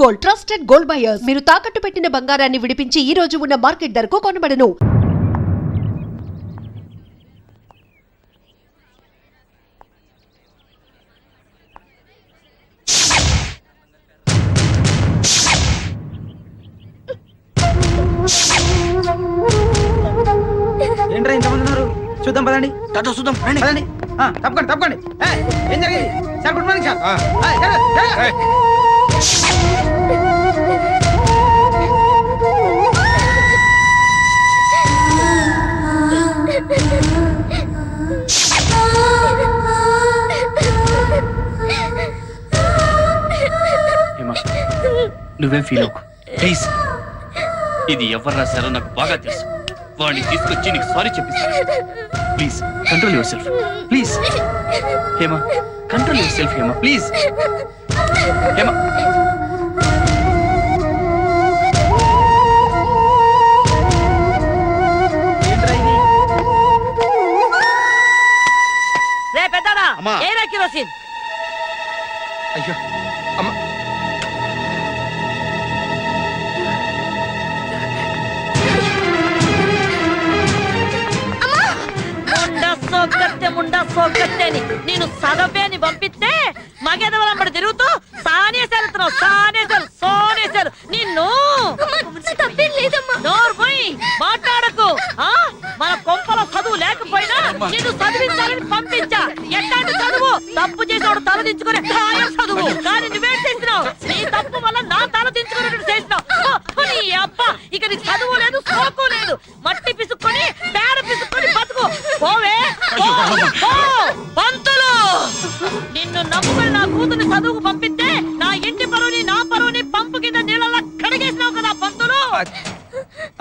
Gold, trusted gold buyers. మీరు తాకట్టు పెట్టిన బంగారాన్ని విడిపించి ఈ రోజు ఉన్న మార్కెట్ ధరకు కొనబడను. ఏంట్రా ఇంతమంది ఉన్నారు? చూద్దాం పదండి. చూద్దాం పదండి. తప్పకండి తప్పకండి. ఏం జరిగింది సార్? Good morning sir. నువ్వేం ఫీల్ అవ్వకు ప్లీజ్. ఇది ఎవరు రాశారో నాకు బాగా తెలుసు. వాడిని తీసుకొచ్చి నీకు సారీ చెప్పిస్తాను. Please control yourself please. Hema control yourself Hema please. Hema రే పెద్దడా ఏరా కిరోసిన్. అయ్యో అమ్మ ముండా సోగత్తే అని నేను సగపేని పంపిస్తే మగెదవలంబడి తిరుగుతూ సానేశారు నిన్ను. నోరు పోయి మాట్లాడకు. మన కొంపల చదువు లేకపోయినా నిన్ను చదివించాలని పంపించా. ఎట్లాంటి చదువు? తప్పు చేసేవాడు తల దించుకునే చదువు. కానీ నువ్వేం చేసినావు? నీ తప్పు వల్ల నా తల దించుకునేట్టు చేసినావు. నీ అబ్బ ఇక నీ చదువు లేదు సోకు లేదు. మట్టి పిసుక్కొని పేడ పిసుక్కొని బతుకు. పోవే పంతులు. నిన్ను నమ్ముకుని నా కూతురు చదువుకు పంపిస్తే నా ఇంటి పరువుని నా పరువుని పంపు కింద నీళ్ళ కడిగేసినావు కదా పంతులు.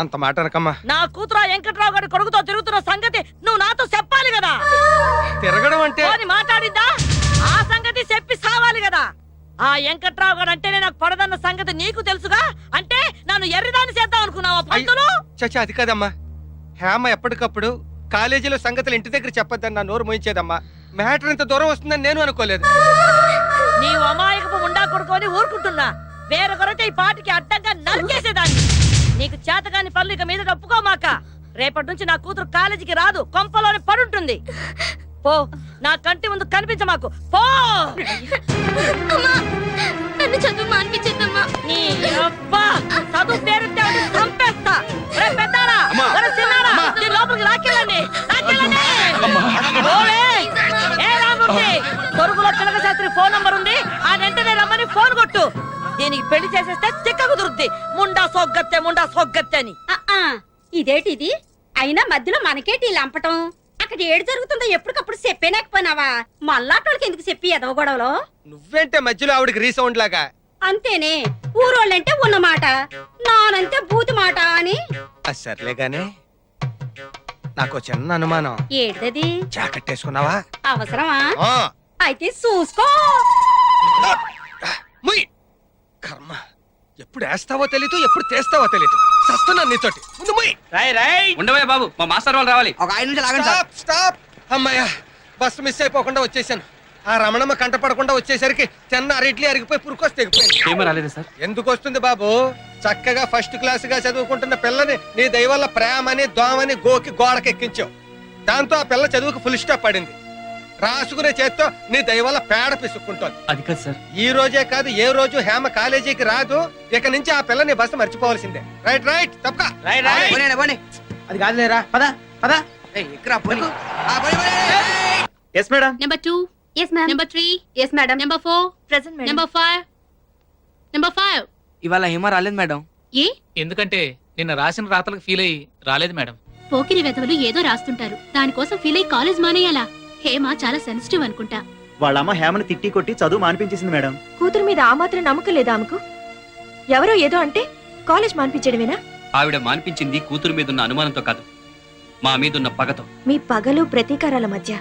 అంత మాట అనకమ్మా. నా కూతురు వెంకట్రావు గారి కొడుకుతో తిరుగుతున్న సంగతి నువ్వు నాతో చెప్పాలి కదా. తిరగడం అంటే మాట్లాడిందా? ఆ సంగతి చెప్పి సావాలి కదా. ఆ వెంకట్రావు గారు అంటేనే నాకు పడదన్న సంగతి నీకు తెలుసుగా. అంటే నన్ను ఎర్రిదాన్ని చేద్దాం అనుకున్నావా పంతులు? చచ్చా అది కాదమ్మా. హేమ ఎప్పటికప్పుడు కాలేజీలో సంగతులు ఇంటి దగ్గర చెప్పొద్దని నా నోరు మోయించేదమ్మా. మ్యాటర్ ఇంత దూరం వస్తుందని నేను అనుకోలేదు. నీవు అమాయకపు ఉండా కొడుకోని ఊరుకుంటున్నా. వేరొకరైతే ఈ పాటికి అడ్డంగా నరికేసేదాన్ని. నీకు చేతగాని పనులు ఇక మీద ఒప్పుకోమాక. రేపటి నుంచి నా కూతురు కాలేజీకి రాదు, కొంపలోనే పడుంటుంది. పో, నా కంటి ముందు కనిపించమాకు. పో. నన్ను చదువు మానిపించేద్దమ్మా. నీ అబ్బా చదువు పేరుంటే చంపేస్తా. పెద్దారా లోపలికి లాక్కెళ్ళండి. తొరుగులో చిలక శాస్త్రి ఫోన్ నంబర్ ఉంది. ఆ వెంటనే రమ్మని ఫోన్ కొట్టు. దీనికి పెళ్లి చేసేస్తే చిక్క కుదురుద్ది. ముండా సోగ్గత్తే అని. ఇదేటిది? అయినా మధ్యలో మనకేటి లంపటం? అక్కడ ఏడు జరుగుతుందో ఎప్పటికప్పుడు చెప్పేనాకపోయినావా? మళ్ళాటోళ్ళకి ఎందుకు చెప్పి ఎదవ గొడవలో? నువ్వేంటే మధ్యలో ఆవిడకి రీసౌండ్ లాగా? అంతేనే, ఊరోళ్ళంటే ఉన్న మాట, నానంతే బూతు మాట అని. సర్లే గానే, నాకు చిన్న అనుమానం. ఏడది? జాకెట్ వేసుకున్నావా? అవసరమా? అయితే చూసుకో. కర్మ, ఎప్పుడు వేస్తావో తెలీదు, ఎప్పుడు చేస్తావో తెలీదు. సస్తున్నా నీతోటి. ముందు ఉండవే బాబు, మా మాస్టర్ వాళ్ళు రావాలి. ఒక 5 నిమిషాలు ఆగండి. స్టాప్. అమ్మయ్యా, బస్సు మిస్ అయిపోకుండా వచ్చేసాను. ఆ రమణమ్మ కంట పడకుండా వచ్చేసరికి చిన్న అరిట్లు అరిగిపోయి పురుకొస్తే రాలేదు సార్. ఎందుకు వస్తుంది బాబు? చక్కగా ఫస్ట్ క్లాస్ గా చదువుకుంటున్న పిల్లని నీ దయవల్ల ప్రేమని దోమని గోకి గోడకెక్కించావు. దాంతో ఆ పిల్ల చదువుకు ఫుల్ స్టాప్ పడింది. రాసుకునే చేత్తో నీ దయవల్ల పేడ పిసుక్కుంటోంది. అది కాదు సార్. ఈ రోజే కాదు, ఏ రోజు హేమ కాలేజీకి రాదు. ఇక నుంచి ఆ పిల్లని బస్సు మర్చిపోవాల్సిందే. రైట్ తప్పక. అది కాదులేరా, పద పద. Yes madam. Number 2. Yes ma'am. Number 3. Yes madam. Number 4. Present madam. Number 5. Number 5. ఇవాళ హేమ రాలేదు మేడం. ఏ? ఎందుకంటే నిన్న రాసిన రాతలకు ఫీల్ అయ్యి రాలేదు మేడం. పోకిరి వెధవలు ఏదో రాస్తుంటారు, దానికోసం ఫీల్ అయ్యి కాలేజ్ మానేయాలా? హేమ చాలా సెన్సిటివ్ అనుకుంటా. వాళ్ళ అమ్మ హేమని తిట్టి కొట్టి చదువు మానిపించేసింది మేడం. కూతురు మీద ఆ మాత్రం నమ్మకం లేదా ఆమెకు? ఎవరో ఏదో అంటే కాలేజ్ మానిపించడమేనా? ఆవిడ మానిపించింది కూతురు మీద ఉన్న అనుమానంతో కాదు, మా మీదున్న పగతో. మీ పగలు ప్రతీకారాల మధ్య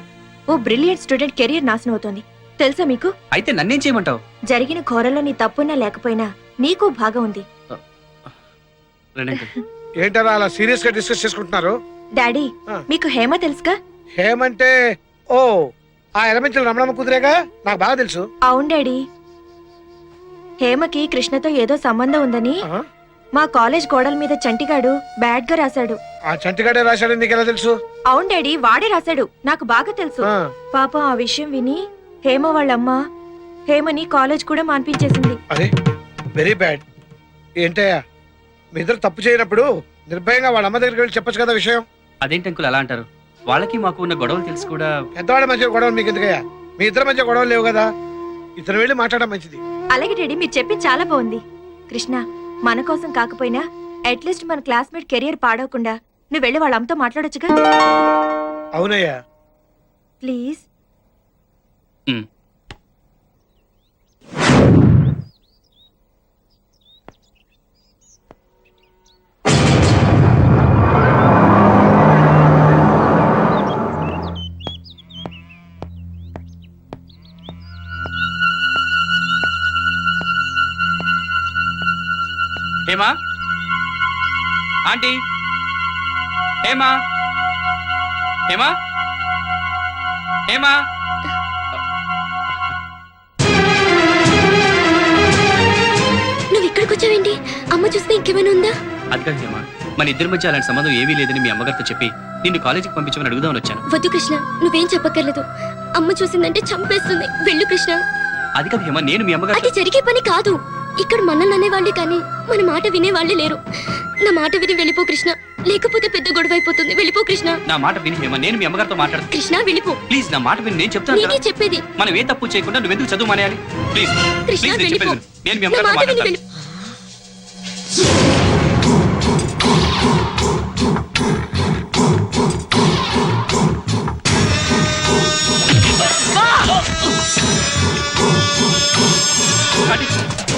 ఓ బ్రిలియంట్ స్టూడెంట్ కెరీర్ నాశనం అవుతోంది తెలుసా మీకు? అయితే నన్నేం చేయమంటావు? జరిగిన ఘోరంలో నీ తప్పున్నా లేకపోయినా నీకు భాగం ఉంది. ఏంటరా అలా సీరియస్ గా డిస్కస్ చేసుకుంటున్నారు? డాడీ, మీకు హేమ తెలుసుగా? హేమంటే ఓ ఆ ఎలమెంటల్ రమణమ్మ కుదిరేగా, నాకు బాగా తెలుసు. అవును డాడీ. హేమకి కృష్ణతో ఏదో సంబంధం ఉందని ఆ? మా కాలేజ్ గోడల మీద చంటిగాడు బ్యాడ్ గా రాశాడు. ఆ చంటిగాడే రాశాడని నీకెలా తెలుసు? అవును డాడీ, వాడే రాశాడు, నాకు బాగా తెలుసు. ఆ. పాపం ఆ విషయం విని హేమ వాళ్ళమ్మ హేమని కాలేజ్ కూడా మాన్పించేసింది. అరే వెరీ బ్యాడ్. ఏంటయ్యా మీ ఇద్దరు తప్పు చేయనప్పుడు నిర్భయంగా వాళ్ళ అమ్మ దగ్గరికి వెళ్ళి చెప్పొచ్చు కదా విషయం. అదేంటి అంకుల్ అలా అంటారు? వాళ్ళకి మాకు ఉన్న గొడవలు తెలిసి కూడా పెద్దవాళ్ళ మధ్య గొడవలు మీకు ఎందుకయ్యా? మీ ఇద్దరి మధ్య గొడవలు లేవు కదా, ఇతను వెళ్ళి మాట్లాడడం మంచిది. అలాగే డాడీ, మీరు చెప్పింది చాలా బాగుంది. కృష్ణ, మన కోసం కాకపోయినా అట్లీస్ట్ మన క్లాస్మేట్ కెరియర్ పాడవకుండా నువ్వు వెళ్ళి వాళ్ళ అమ్మతో మాట్లాడొచ్చుగా. అవునయ్యా. Please. Um. Hema, aunty, Hema, Hema, Hema. నువ్వు ఇక్కడికి వచ్చావేంటి? అమ్మ చూస్తే ఇంకేమైనా ఉందా? అది కాదు హేమా, మన ఇద్దరి మధ్య అలాంటి సంబంధం ఏమీ లేదని మీ అమ్మగారితో చెప్పి నిన్ను కాలేజీకి పంపించమని అడుగుదామని వచ్చాను. వద్దు కృష్ణ, నువ్వేం చెప్పక్కర్లేదు. అమ్మ చూసిందంటే చంపేస్తుంది. వెళ్ళు కృష్ణ. అది కాదు హేమా, నేను మీ అమ్మగారు. అది జరిగే పని కాదు. ఇక్కడ మనల్ని అనేవాళ్ళే కానీ మన మాట వినేవాళ్ళే లేరు. నా మాట విని వెళ్ళిపో కృష్ణ, లేకపోతే పెద్ద గొడవ అయిపోతుంది. వెళ్ళిపో కృష్ణ. నా మాట విని హేమా, నేను మీ అమ్మగారితో మాట్లాడతాను. కృష్ణ వెళ్ళిపో. ప్లీజ్ నా మాట విని, నేను చెప్తాను నీకే కదా. చెప్పేది. మనం ఏ తప్పు చేయకుండా నువ్వెందుకు చదువు మానేయాలి? ప్లీజ్ కృష్ణ ప్లీజ్, నేను వెళ్ళిపో. చెప్పేది విను. నేను మీ నా అమ్మగారితో మాట విని మాట్లాడతాను. వెళ్ళిపో.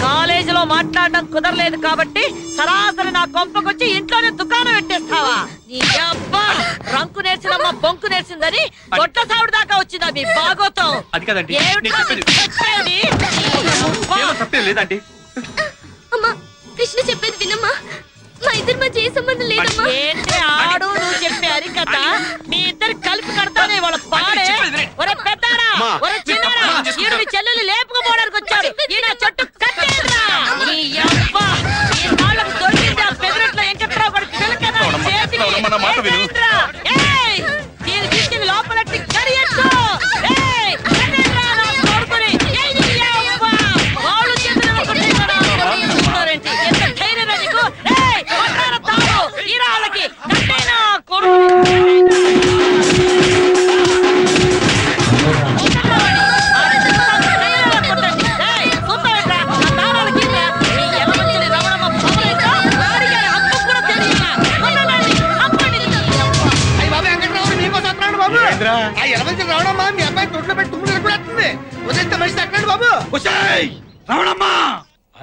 కాలేజీలో మాట్లాడడం కుదరలేదు కాబట్టి సరాసరి నా కొంపకొచ్చి ఇంట్లోనే దుకాణం పెట్టేస్తావా? నీ అబ్బా రంకు నేర్చినమ్మా బొంకు నేర్చిందని గొడ్ల సావిడ దాకా వచ్చిందా మీ బాగోతం? అది కాదండి, ఏమిటా నేను చెప్పేది. చెప్పేది? నీ ఏమో అబ్బా. తప్పేం లేదండి. అమ్మా, కృష్ణ చెప్పేది వినమ్మా. మా ఇద్దరి మధ్య ఏ సంబంధం లేదమ్మా. ఏంటి ఆడు నువ్వు చెప్పే అరికథ? మీ ఇద్దరు కలిపి కడతానే వాళ్ళ పాడే. ఒరే పెద్దారా, ఒరే చిన్నారా, ఈడు మీ చెల్లెలు లేపుకుపోవడానికి వచ్చాడు. ఈయన చుట్టూ కట్టేదిరా. నీ అబ్బా, ఈ నాళ్ళకు దొరికింది ఆ పెదరట్లో వెంకట్రావు కొడుకు పిలకనా చేతికి. ఏయ్, దీన్ని తీసుకెళ్ళి లోపలెట్టి కడియొచ్చు. ఏయ్, కట్టేదిరా నా కొడుకుని. ఏయ్, నీ అబ్బా, వాళ్ళు చేతులు కొట్టేదిరా. చూస్తున్నారేంటి? ఎంత ధైర్యమే నీకు? ఏయ్, కొట్టారా తాడు, ఈరా వాళ్ళకి. కట్టేనా కొడుకుని. రావడమ్మా మీ అబ్బాయి తొట్లో పెట్టి తుమ్ములు కూడా వస్తుంది. వదిలితే మనిషి తగ్గండి బాబు.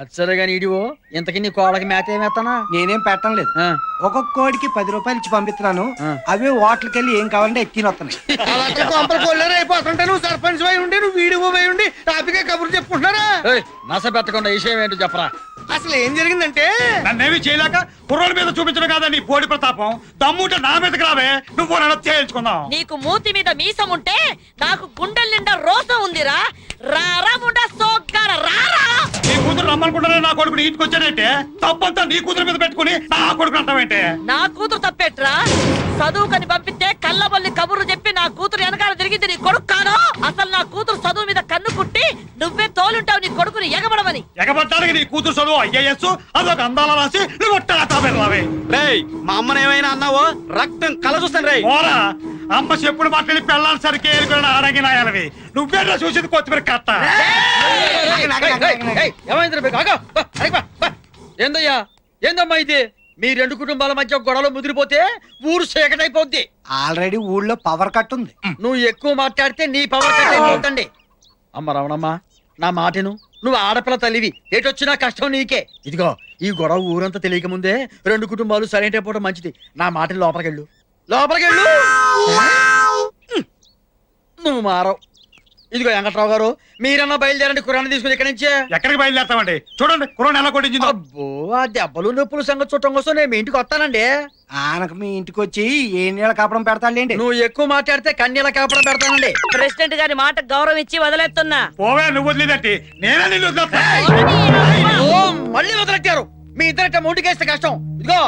అచ్చరే నీడివో ఇంతకి నీ కోళ్ళకి మేత ఏమేస్తానా? నేనేం పెట్టడం లేదు. ఒక్కొక్క కోడికి 10 రూపాయలు ఇచ్చి పంపిస్తున్నాను. అవే హోటల్కి వెళ్ళి ఏం కావాలంటే ఎక్కిన వస్తున్నాయి. అయిపోతుంటే నువ్వు సర్పంచ్ అయి ఉండి నువ్వు వీడియో పోయి ఉండి టాపిక్ కబుర్లు చెప్పుకుంటున్నారా? నస పెట్టకుండా విషయం ఏంటో చెప్పరా. అసలు ఏం జరిగిందంటే నన్నేమి చేయలేక కుర్రోల మీద చూపించడం కాదా నీ పోడి ప్రతాపం? దమ్ముంటే నా మీదకి రావే, నువ్వు నన్ను చేయించుకుందాం. నీకు మూతి మీద మీసం ఉంటే నాకు గుండెల నిండా రోసం ఉందిరా. రారా ముండా సోగ్గార రారా. నీ కూతురు రమ్మనుకుంటానే నా కొడుకుని ఇంటికొచ్చానంటే తప్పంతా నీ కూతురు మీద పెట్టుకుని నా కొడుకు అంటావేంటే? నా కూతురు తప్పెట్రా? చదువుకని పంపిస్తే కళ్ళబల్లి కబుర్లు చెప్పి నా కూతురు వెనకాల తిరిగింది నీ కొడుకు కాను. అసలు నా కూతురు చదువు మీద కన్ను కుట్టి నువ్వే తోలుంటావు నీ కొడుకుని ఎగబడమని. ఎగబడ్డానికి నీ కూతురు చదువు IAS అదొక అందాల రాసి నువ్వు టాటావే. మా అమ్మని ఏమైనా అన్నావో రక్తం కల చూస్తాను రే. ఓరా అమ్మ చెప్పుడు మాట్లాడి పెళ్ళాలి సరికి ఏరుకుని అడగినాయాలవి. నువ్వేనా చూసింది కొత్తిమీర కట్ట. ఏందయ్యా, ఏందమ్మా ఇది? మీ రెండు కుటుంబాల మధ్య గొడవలు ముదిరిపోతే ఊరు చీకటైపోద్ది. ఆల్రెడీ ఊళ్ళో పవర్ కట్ ఉంది. నువ్వు ఎక్కువ మాట్లాడితే నీ పవర్ కట్ అయిపోతండి. అమ్మ రమణమ్మ, నా మాటను. నువ్వు ఆడపిల్ల తల్లివి, ఏటొచ్చినా కష్టం నీకే. ఇదిగో ఈ గొడవ ఊరంతా తెలియక ముందే రెండు కుటుంబాలు సైలెంట్ అయిపోవడం మంచిది. నా మాటని లోపలికెళ్ళు, లోపలికెళ్ళు. నువ్వు మారవు. ఇదిగో వెంకట్రావు గారు మీరన్నా బయలుదేరండి కురాన్ని తీసుకుని ఇక్కడి నుంచి. ఎక్కడికి బయలుదేరతామండి? చూడండి కుర్రోని ఎలా కొట్టించిందో. అబ్బో ఆ దెబ్బలు నొప్పులు సంగతి చూడటం కోసం నేను మీ ఇంటికి వస్తానండి. ఆనకు మీ ఇంటికి వచ్చి ఏ నీళ్ళ కాపడం పెడతాడులేండి. నువ్వు ఎక్కువ మాట్లాడితే కన్నీళ్ళ కాపడం పెడతానండి. ప్రెసిడెంట్ గారి మాట గౌరవం ఇచ్చి వదిలేస్తున్నా. పోవే, నువ్వు వదిలేదట్టి నేనే నిన్ను వదిలేస్తా. ఓ, మళ్ళీ వదిలెట్టారు. మీ ఇద్దరంటే ముందుకేస్తే కష్టం. ఇదిగో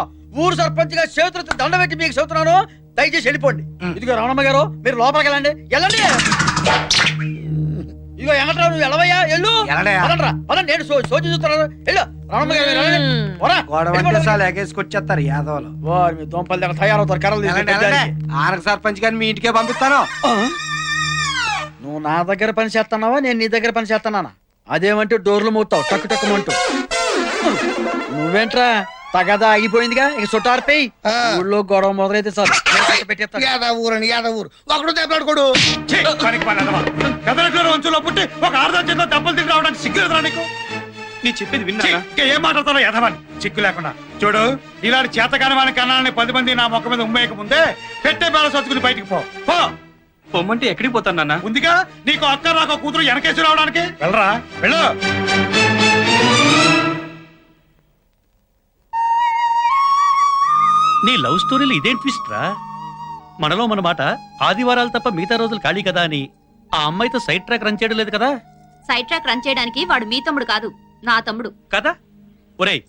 ఊరు సర్పంచ్ గా చేతులతో దండ పెట్టి మీకు చెబుతున్నాను, దయచేసి వెళ్ళిపోండి. ఇదిగో రమణమ్మ గారు మీరు లోపలికి వెళ్ళండి. వెళ్ళండి. ఇదిగో వెంకట్రావు నువ్వు వెళ్ళవయ్యా, వెళ్ళు. వెళ్ళడయ్యా. పదండ్రా, పదండి. నేను సోచి చూస్తున్నాను. వెళ్ళు రమణమ్మ గారు మీరు వెళ్ళండి. పోరా. గొడవ అంటే చాలు ఎగేసుకొచ్చేస్తారు యాదవులు. వారు మీ దోంపల దగ్గర తయారవుతారు కర్రలు వెళ్ళండి, తీసుకొని. వెళ్ళండి. ఆనకు సర్పంచ్ గారిని మీ ఇంటికే పంపిస్తాను. నువ్వు నా దగ్గర పని చేస్తున్నావా నేను నీ దగ్గర పని చేస్తున్నానా? అదేమంటే డోర్లు మూతావు టక్కు టక్కుమంటూ. నువ్వేంట్రా తగదా ఆగిపోయిందిగా, ఇక చుట్టారిపోయి ఊళ్ళో గొడవ మొదలైతే చాలు పెట్టేస్తాను. యాదవూరని యాదవూరు ఒకడు దెబ్బలాడుకోడు. ఛీ, పనికి మాలిన ఎదవ. పెదరెడ్డిలో వంచులో పుట్టి ఒక ఆరుదా చేత దెబ్బలు తింటూ రావడానికి సిగ్గులేదురా నీకు? నీ చెప్పేది ఛీ, విన్నా ఇంకా ఏం మాట్లాడతారో ఎదవని సిగ్గు లేకుండా. చూడు, ఇలాంటి చేతకాని వాని కన్నాలని 10 మంది నా మొక్క మీద ఉమ్మేయక ముందే పెట్టే బేల సొచ్చుకుని బయటికి పో. పొమ్మంటే ఎక్కడికి పోతాను నాన్న? ఉందిగా నీకు అక్క నాకు కూతురు వెనకేసి రావడానికి. వెళ్ళరా, వెళ్ళు. నీ లవ్ స్టోరీలు ఇదేం ట్విస్ట్ రా? మనలో మన మాట ఆదివారాలు తప్ప మిగతా రోజులు ఖాళీ కదా అని ఆ అమ్మాయితో సైడ్ ట్రాక్ రన్ చేయడం లేదు కదా? సైడ్ ట్రాక్ రన్ చేయడానికి వాడు మీ తమ్ముడు కాదు, నా తమ్ముడు కదా? ఒరేయ్,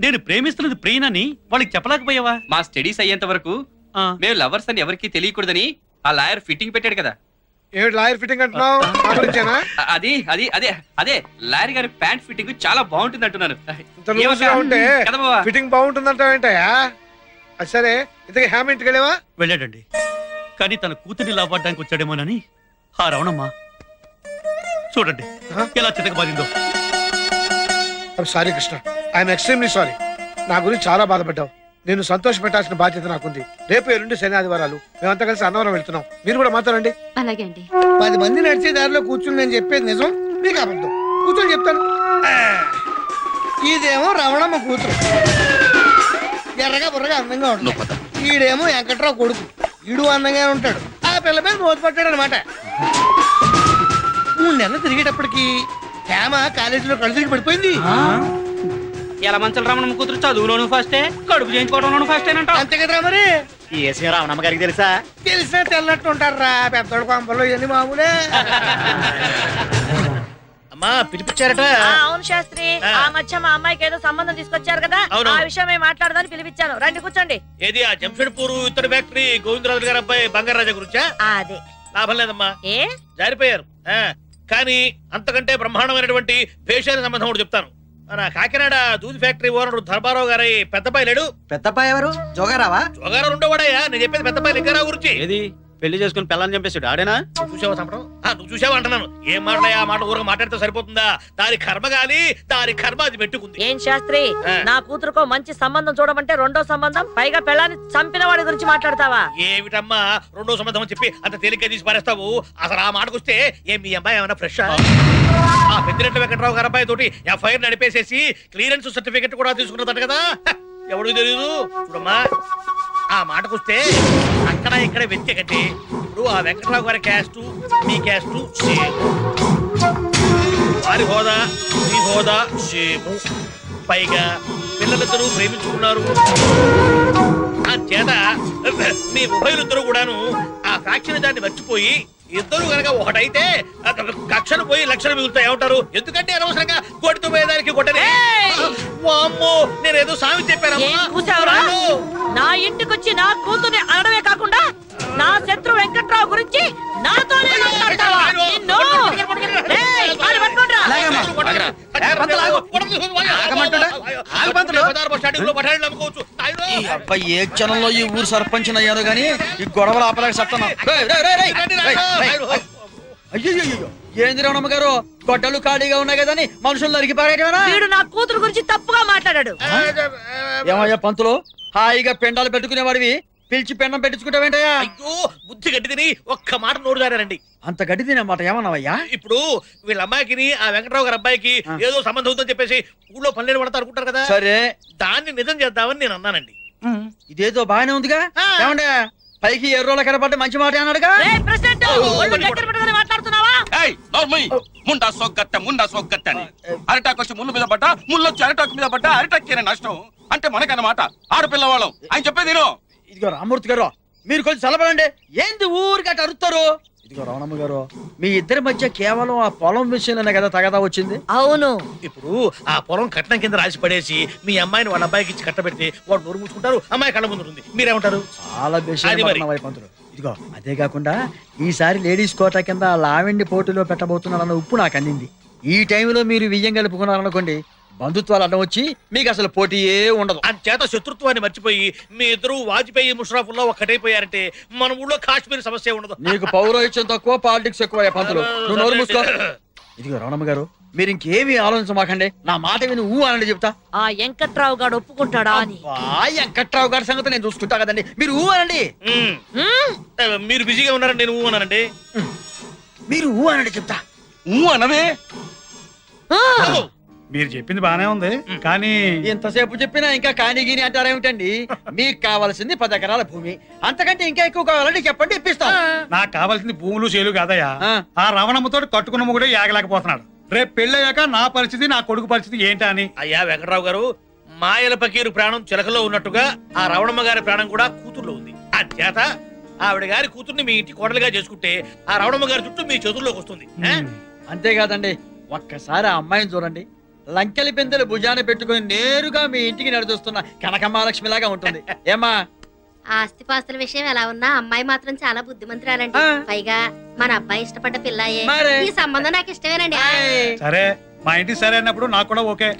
నేను ప్రేమిస్తున్నది ప్రియనని వాళ్ళకి చెప్పలేకపోయావా? మా స్టడీస్ అయ్యేంత వరకు ఆ, మేము లవర్స్ అని ఎవరికి తెలియకూడదని ఆ లాయర్ ఫిట్టింగ్ పెట్టాడు కదా. ఏమిటి లాయర్ ఫిట్టింగ్ అంటున్నావు? నా గురించేనా? అది అది అదే అదే లాయర్ గారి ప్యాంట్ ఫిట్టింగ్ చాలా బాగుంటుంది అంటున్నాను. ఇంత లూజ్గా ఉంటే కదా బావా? ఫిట్టింగ్ బాగుంటుందంటావు ఏంటయ్యా? అది సరే, ఇంతకీ హ్యామ్ ఇంటికి వెళ్ళావా? వెళ్ళాడండి. కానీ తన కూతుర్ని లాభపడడానికి వచ్చాడేమోనని ఆ రవణమ్మ చూడండి ఎలా చితకబారిందో. Sorry Krishna, I'm extremely sorry. నా గురించి చాలా బాధపడ్డావు. నేను సంతోష పెట్టాల్సిన బాధ్యత నాకుంది. రేపు ఎల్లుండి శని ఆదివారాలు మేమంతా కలిసి అన్నవరం వెళ్తున్నాం. మీరు కూడా మాట్లాడండి. అలాగే అండి. 10 మంది నడిచే దారిలో కూర్చుని నేను చెప్పేది నిజం, మీకు అబద్ధం. కూర్చొని చెప్తాను. ఇదేమో రమణమ్మ కూతురు, ఎర్రగా బుర్రగా అందంగా ఉంటాడు. ఈడేమో వెంకట్రావు కొడుకు, ఈడు అందంగా ఉంటాడు. ఆ పిల్ల మీద మోత పట్టాడు అనమాట. 3 నెలలు తిరిగేటప్పటికి హేమ కాలేజీలో కళ్ళు తిరిగి పడిపోయింది. ఎలా మంచం రమణ కూతురు చదువులోను ఫస్టే, కడుపు చేయించుకోవడంలోను ఫస్ట్ అంట. అంతే కదరా మరి. రమణమ్మ గారికి తెలుసా? తెలిసినా తెల్లట్టు ఉంటారా పెద్దోడు కొంపలు, ఇవన్నీ మామూలే. అమ్మా పిలిపించారట. అవును శాస్త్రి, ఆ మధ్య మా అమ్మాయికి ఏదో సంబంధం తీసుకొచ్చారు కదా, ఆ విషయమే మాట్లాడదాని పిలిపించాను. రండి కూర్చోండి. ఏది ఆ జంషెడ్పూర్ ఇతర ఫ్యాక్టరీ గోవిందరాజు గారి అబ్బాయి బంగారాజా గురించా? అదే లాభం లేదమ్మా, ఏ జారిపోయారు. కానీ అంతకంటే బ్రహ్మాండమైనటువంటి పేషాల సంబంధం కూడా చెప్తాను. మన కాకినాడ దూది ఫ్యాక్టరీ ఓనర్ ధర్మారావు గారి పెద్దపాయి లేడు. పెద్దపాయ ఎవరు? జోగారావా? జోగారావు ఉండవాడయ్యా, నేను చెప్పేది పెద్దపాయి లింగారావు గురించి. ఏది పెళ్లి చేసుకుని పిల్లని చంపేశాడు ఆడేనా? నువ్వు చూసావా సంపడం? నువ్వు చూసావా అంటున్నాను. ఏం మాట్లాడా ఆ మాట ఊరగా మాట్లాడితే సరిపోతుందా? దాని కర్మ గాలి, దాని కర్మ అది పెట్టుకుంది. ఏం శాస్త్రి, నా కూతురుకో మంచి సంబంధం చూడమంటే రెండో సంబంధం, పైగా పెళ్ళాన్ని చంపిన వాడి గురించి మాట్లాడతావా? ఏమిటమ్మా రెండో సంబంధం అని చెప్పి అంత తేలిగ్గా తీసి పారేస్తావు? అసలు ఆ మాటకొస్తే ఏం మీ అమ్మాయి ఏమైనా ఫ్రెష్? ఆ పెద్దిరెడ్డి వెంకట్రావు గారి అబ్బాయి తోటి ఎఫ్ఐఆర్ నడిపేసేసి క్లియరెన్స్ సర్టిఫికెట్ కూడా తీసుకున్నదట కదా. ఎవరికి తెలియదు. చూడమ్మా, ఆ మాటకొస్తే అక్కడ ఇక్కడ వెతికే కంటే ఇప్పుడు ఆ వెంకట్రావు గారి క్యాస్ట్ మీ క్యాస్ట్ సేమ్. వారి హోదా మీ హోదా సేము. పైగా పిల్లలిద్దరూ ప్రేమించుకున్నారు. ఆ చేత మీ ఉభయులిద్దరూ కూడాను ఆ ఫ్యాక్షన్ దాన్ని మర్చిపోయి ఇద్దరు కనుక ఒకటైతే కక్షలు పోయి లక్షలు మిగులుతాయి. ఏమంటారు? ఎందుకంటే అనవసరంగా కొట్టుతూ పోయేదానికి కొట్టనే. అమ్మో, నేనేదో సామి చెప్పానమ్మా. చూసావురా, నా ఇంటికొచ్చి నా కూతుర్ని అనడమే కాకుండా నా శత్రు వెంకట్రావు గురించి నాతోనే మాట్లాడతావా? నిన్ను ఏయ్, వాడిని పట్టుకోండిరా. అబ్బాయి ఏ క్షణంలో ఈ ఊరు సర్పంచ్ అయ్యాను గానీ ఈ గొడవలు ఆపలేక సత్తాను. అయ్యో ఏంది రమణమ్మ గారు, గొడ్డలు ఖాళీగా ఉన్నాయి కదని మనుషులు నరికి పారేయటమేనా? వీడు నా కూతురు గురించి తప్పుగా మాట్లాడాడు. ఏమయ్యా పంతులు, హాయిగా పెండాలు పెట్టుకునేవాడివి పిలిచి పెండం పెట్టించుకుంటావేంటయ్యా? అయ్యో, బుద్ధి గడ్డి తిని ఒక్క మాట నోరు జారారండి. అంత గడ్డి తినమాట ఏమన్నావయ్యా? ఇప్పుడు వీళ్ళ అమ్మాయికి ఆ వెంకటరావు గారి అబ్బాయికి ఏదో సంబంధం ఉందని చెప్పేసి ఊళ్ళో పనులు పడతా అనుకుంటారు కదా. సరే, దాన్ని నిజం చేద్దామని నేను అన్నానండి. ఇదేదో బాగానే ఉందిగా. ఏమండే పైకి ఎర్రోళ్ళ కనపడ్డ మంచి మాట అన్నాడుగా. ప్రెసిడెంట్, ఒళ్ళు దగ్గర పెట్టుకొని మాట్లాడుతున్నావా? ముండా సోగ్గత్త అని అరిటాకు వచ్చి ముళ్ళు మీద పడ్డా ముళ్ళు వచ్చి అరిటాకు మీద పడ్డా అరిటాకేనే నష్టం అంటే మనకన్నమాట ఆడపిల్లవాళ్ళం ఆయన చెప్పేది నేను. ఇదిగో రామూర్తి గారు మీరు కొంచెం చల్లబడండి. ఏంది ఊరికట్ట అరుస్తారు? ఇదిగో రమణమ్మ గారు మీ ఇద్దరి మధ్య కేవలం ఆ పొలం విషయంలోనే కదా తగదా వచ్చింది. అవును. ఇప్పుడు ఆ పొలం కట్నం కింద రాసి పడేసి మీ అమ్మాయిని వాళ్ళ అబ్బాయికి ఇచ్చి కట్టబెడితే వాడు నోరు మూసుకుంటారు, అమ్మాయి కళ్ళ ముందు ఉంది. మీరేమంటారు? చాలా అది మరి. వైపంతులు. ఇదిగో అదే కాకుండా ఈసారి లేడీస్ కోటా కింద లావెండి పోటీలో పెట్టబోతున్నారన్న ఉప్పు నాకు అందింది. ఈ టైంలో మీరు వియ్యం కలుపుకున్నారనుకోండి బంధుత్వాలు అడ్డం వచ్చి మీకు అసలు పోటీయే ఉండదు. అంచేత శత్రుత్వాన్ని మర్చిపోయి మీ ఇద్దరు వాజ్పేయి ముషరఫ్లో ఒక్కటైపోయారంటే మన ఊళ్ళో కాశ్మీర్ సమస్య ఉండదు. నీకు పౌరోహిత్యం తక్కువ పాలిటిక్స్ ఎక్కువ పంతులు. నువ్వు నోరు మూసుకో. ఇదిగో రమణమ్మ గారు మీరు ఇంకేమీ ఆలోచించమాకండి. నా మాట విని ఊ అనండి చెప్తా. ఆ వెంకట్రావు గారు ఒప్పుకుంటాడా అని. వెంకట్రావు గారి సంగతి నేను చూసుకుంటా కదండి. మీరు ఊ అనండి. మీరు బిజీగా ఉన్నారని నేను అన్నానండి. మీరు ఊ అనండి చెప్తా. అనవే మీరు చెప్పింది బానే ఉంది కానీ ఎంతసేపు చెప్పినా ఇంకా కాని గీని అంటారేమిటండి? మీకు కావాల్సింది 10 ఎకరాల భూమి, అంతకంటే ఇంకా ఎక్కువ కావాలంటే చెప్పండి ఇప్పిస్తాం. నాకు కావాల్సింది భూములు చేలు కాదయ్యా. ఆ రవణమ్మతో కట్టుకున్న మొగుడే ఏగలేకపోతున్నాడు. రేపు పెళ్ళయ్యాక నా పరిస్థితి నా కొడుకు పరిస్థితి ఏంటా అని. అయ్యా వెంకటరావు గారు, మాయల పకీరు ప్రాణం చిలకలో ఉన్నట్టుగా ఆ రవణమ్మ గారి ప్రాణం కూడా కూతుర్లో ఉంది. అంచేత ఆవిడ గారి కూతుర్ని మీ ఇంటి కోడలుగా చేసుకుంటే ఆ రవణమ్మ గారి చుట్టూ మీ చేతుల్లోకి వస్తుంది. అంతేకాదండి ఒక్కసారి ఆ అమ్మాయిని చూడండి. లంకెలి పెందెలు భుజాన పెట్టుకుని నేరుగా మీ ఇంటికి నడిచొస్తున్న కనకమహాలక్ష్మి లాగా ఉంటుంది. ఏమా ఆస్తిపాస్తుల విషయం ఎలా ఉన్నా అమ్మాయి మాత్రం చాలా బుద్ధిమంతురాలండి. పైగా మన అబ్బాయి ఇష్టపడ్డ పిల్లాయే. ఈ సంబంధం నాకు ఇష్టమేనండి. సరే మా ఇంటి సరే అన్నప్పుడు నాకు కూడా ఓకే.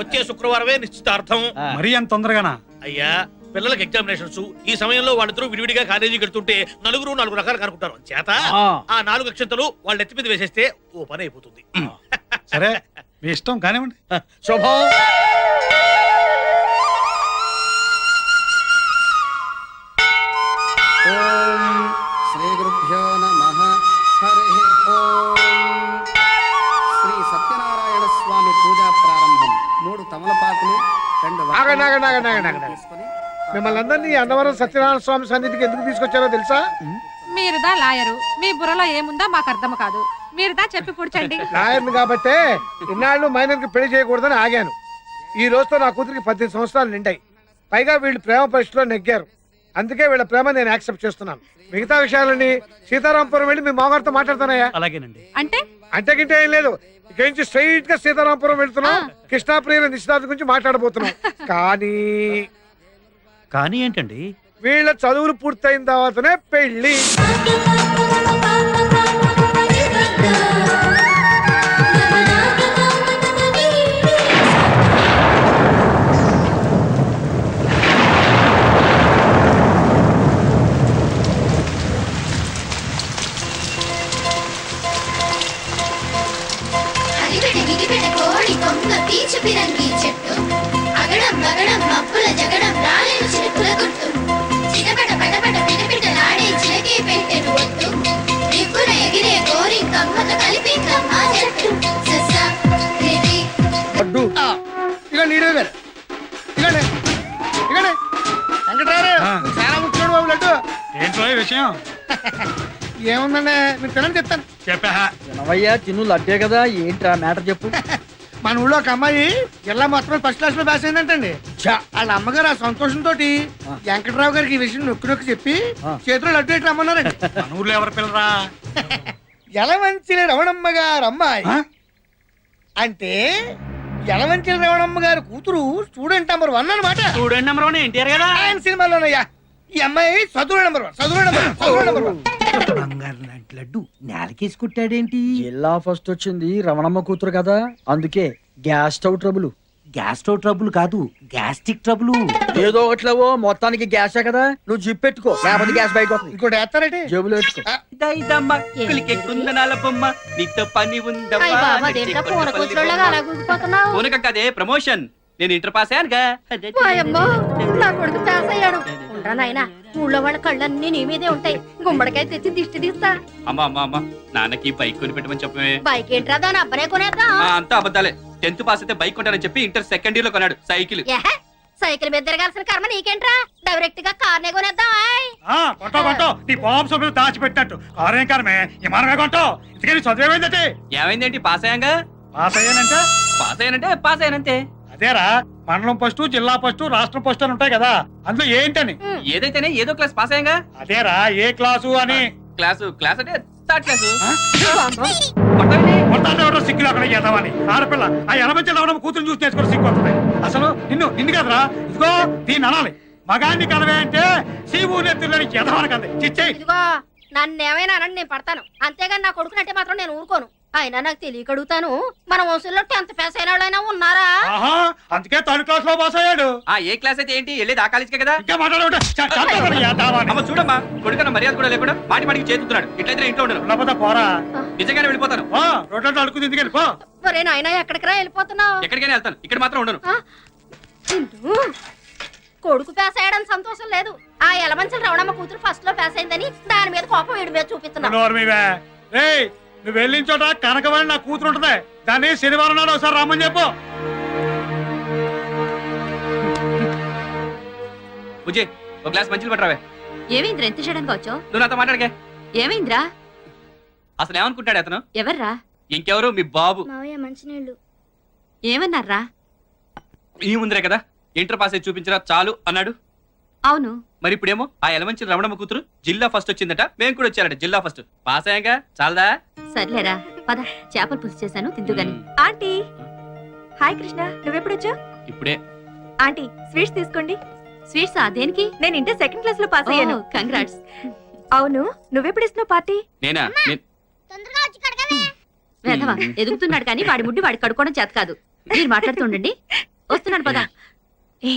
వచ్చే శుక్రవారమే నిశ్చితార్థం. మరీ అంత తొందరగానా? అయ్యా పిల్లలకి ఎగ్జామినేషన్స్ ఈ సమయంలో వాళ్ళిద్దరూ విడివిడిగా కాలేజీకి వెళ్తుంటే నలుగురు 4 రకాలు కనుక్కుంటారు. చేత ఆ 4 అక్షంతలు వాళ్ళ ఎత్తి మీద వేసేస్తే ఓ పని అయిపోతుంది. సరే మీ ఇష్టం కానివ్వండి. శుభం. శ్రీ గురుభ్యో నమః. హరి ఓం. శ్రీ సత్యనారాయణ స్వామి పూజా ప్రారంభం. 3 తమలపాకులు 2 తీసుకొని మిమ్మల్ని అందరినీ అన్నవరం సత్యనారాయణ స్వామి సన్నిధికి ఎందుకు తీసుకొచ్చారో తెలుసా? మీరుదా లాయరు, మీ బుర్రలో ఏముందో మాకు అర్థం కాదు. మీరుదా చెప్పి కూర్చోండి. లాయర్ని కాబట్టే ఇన్నాళ్ళు మైనర్ కి పెళ్లి చేయకూడదని ఆగాను. ఈ రోజుతో నా కూతురికి 18 సంవత్సరాలు నిండాయి. పైగా వీళ్ళు ప్రేమ పరీక్షలో నెగ్గారు. అందుకే వీళ్ళ ప్రేమ నేను యాక్సెప్ట్ చేస్తున్నాను. మిగతా విషయాలని సీతారాంపురం వెళ్ళి మీ మామగారితో మాట్లాడతానయ్యా. అలాగేనండి. అంటే గింటే ఏం లేదు. ఇక నుంచి స్ట్రైట్ గా సీతారాంపురం వెళ్తున్నాం. కృష్ణాప్రియ నిశ్చితార్థం గురించి మాట్లాడబోతున్నాం. కానీ ఏంటండి? వీళ్ళ చదువులు పూర్తయిన తర్వాతనే పెళ్లి. అడ్డు ఇక నీడే వేరే ఇకనే ఇకనే వెంకటరావు చాలా ముఖ్యమైన బాబు లడ్డు. ఏంటో ఈ విషయం? ఏముందండి మీరు తినండి చెప్తాను. చెప్పా తినవయ్యా తిను లడ్డే కదా. ఏంట్రా మ్యాటర్ చెప్పు. మన ఊళ్ళో ఒక అమ్మాయి జిల్లా మొత్తం ఫస్ట్ క్లాస్ లో పాస్ అయిందంటండి. వాళ్ళ అమ్మగారు ఆ సంతోషంతో వెంకటరావు గారికి ఈ విషయం నొక్కి నొక్కి చెప్పి చేతిలో లడ్డు ఎట్లా రమ్మన్నారండి. మన ఊర్లో ఎవరు పిల్లరా? యలమంచిలి రమణమ్మ గారు అమ్మాయి అంటే యలమంచిలి రమణమ్మ గారి కూతురు స్టూడెంట్ నెంబర్ 1 అన్నమాట. స్టూడెంట్ నెంబర్ 1 ఎన్టీఆర్ కదా. ఆయన సినిమాలోనయ్యా. ఈ అమ్మాయి చదువు నెంబర్ 1. బంగారు లాంటి లడ్డు నేలకేసి కుట్టాడేంటి? జిల్లా ఫస్ట్ వచ్చింది రమణమ్మ కూతురు కదా, అందుకే gas stove trouble. Gas stove trouble కాదు, గ్యాస్ట్రిక్ ట్రబుల్. ఏదో ఒకట్లేవో మొత్తానికి గ్యాసే కదా. నువ్వు జిప్ పెట్టుకో, లేకపోతే గ్యాస్ బయట వస్తుంది. ఇంకోటి వేస్తారంటే జేబులో పెట్టుకో. నీతో పని ఉందా? కదే ప్రమోషన్. నేను ఇంటర్ పాస్ అయ్యానుగా. నా కొడుకు పాస్ అయ్యాడు. ఉండరా నాయనా, ఊళ్ళో వాళ్ళ కళ్ళన్నీ నీ మీదే ఉంటాయి. గుమ్మడికాయ తెచ్చి దిష్టి తీస్తా. అమ్మా నాన్నకి బైక్ కొని పెట్టమని చెప్పమే. బైక్ ఏంట్రా, దాని అబ్బనే కొనేద్దాం. అంతా అబద్ధాలే. 10th పాస్ అయితే బైక్ కొంటానని చెప్పి ఇంటర్ సెకండ్ ఇయర్ లో కొన్నాడు సైకిల్. సైకిల్ మీద తిరగాల్సిన కర్మ నీకేంట్రా డైరెక్ట్ గా కార్నే కొనేద్దామా కొంటో నీ బాంబు సభ్యులు దాచిపెట్టినట్టు కారేం కారమే విమానమే కొంటావు ఇంతకీ చదివేమైందంటే ఏమైందేంటి పాస్ అయ్యాంగా? పాస్ అయ్యానంటే పాస్ అయ్యానంతే. అదేరా మండలం ఫస్ట్ జిల్లా ఫస్ట్ రాష్ట్రం ఫస్ట్ అని ఉంటాయి కదా అందులో ఏంటని ఏదైతేనే ఏదో క్లాస్ పాస్ అయ్యాంగా. అదేరా ఏ క్లాసు అని క్లాస్ అంటే థర్డ్ క్లాసు. సిగ్గులు అక్కడ చేద్దామని ఆడపిల్ల ఆ ఎనభై లవడం కూతురు చూసి నేర్చుకుని సిగ్గు వస్తుంది. అసలు నిన్ను కదరా ఇదిగో దీన్ని అనాలి మగాన్ని కలవే అంటే సీవు నెత్తులని చేద్దామని కదా చిచ్చేయి. ఇదిగో నన్ను ఏమైనా అనండి నేను పడతాను అంతేగాని నా కొడుకునంటే మాత్రం నేను ఊరుకోను. అయినా నాకు తెలియక అడుగుతాను మన వంశంలో 10th పాస్ అయిన వాళ్ళైనా ఉన్నారా? ఆహా అందుకే థర్డ్ క్లాస్ లో పాస్ అయ్యాడు. ఏ క్లాస్ అయితే ఏంటి వెళ్ళేది ఆ కాలేజీకే కదా. ఇంకా మాట్లాడే అమ్మ చూడమ్మా కొడుకన్న మర్యాద కూడా లేకుండా మాటికి చేతున్నాడు. ఇట్లయితే ఇంట్లో ఉండను. పోరా నిజంగానే వెళ్ళిపోతాను. రోడ్లలో అడుగుతుంది ఎందుకు వెళ్ళిపో. ఒరే నాయనా ఎక్కడికి రా వెళ్ళిపోతున్నావు? ఎక్కడికైనా వెళ్తాను ఇక్కడ మాత్రం ఉండను. కొడుకు పాస్ అయ్యాడని సంతోషం లేదు. ఆ ఎలమంచల రవణమ్మ కూతురు ఫస్ట్ లో పాస్ అయిందని దాని మీద కోపం వీడి మీద చూపిస్తున్నావు. నువ్వు వెళ్ళిన చోట కనకవాణి నా కూతురు ఉంటది దాన్ని శనివారం నాడు ఒకసారి రమ్మని చెప్పు. బుజ్జి ఒక గ్లాస్ మంచిలు పట్టరావే. ఏమైందిరా ఎంత చేయడానికి వచ్చావు? నువ్వు నాతో మాట్లాడకే. ఏమైందిరా? అసలు ఏమనుకుంటాడు అతను? ఎవర్రా? ఇంకెవరు మీ బాబు. మంచినీళ్ళు ఏమన్నారా? ఈ ముందరే కదా ఇంటర్ పాస్ అయి చూపించరా చాలు అన్నాడు. అవును మరి ఇప్పుడేమో ఆ ఎలమంచి రమణమ్మ కూతురు జిల్లా ఫస్ట్ వచ్చిందట. మేము కూడా వచ్చారట జిల్లా ఫస్ట్. పాస్ అయ్యాక చాలదా? సర్లేరా పద చేపలు పులుసు చేశాను తిందుగాని. ఆంటీ హాయ్ కృష్ణ నువ్వెప్పుడొచ్చా? ఇప్పుడే. ఆంటీ స్వీట్స్ తీసుకోండి. స్వీట్స్ దేనికి? నేను ఇంటర్ సెకండ్ క్లాస్ లో పాస్ అయ్యాను. కంగ్రాట్స్. అవును నువ్వెప్పుడు ఇస్తున్నావు పార్టీ? నేనా? తొందరగా వచ్చి కడగవే. వేధవా ఎదుగుతున్నాడు కానీ వాడి ముడ్డి వాడి కడుక్కోవడం చేత కాదు. మీరు మాట్లాడుతుండండి వస్తున్నాను పద. ఏ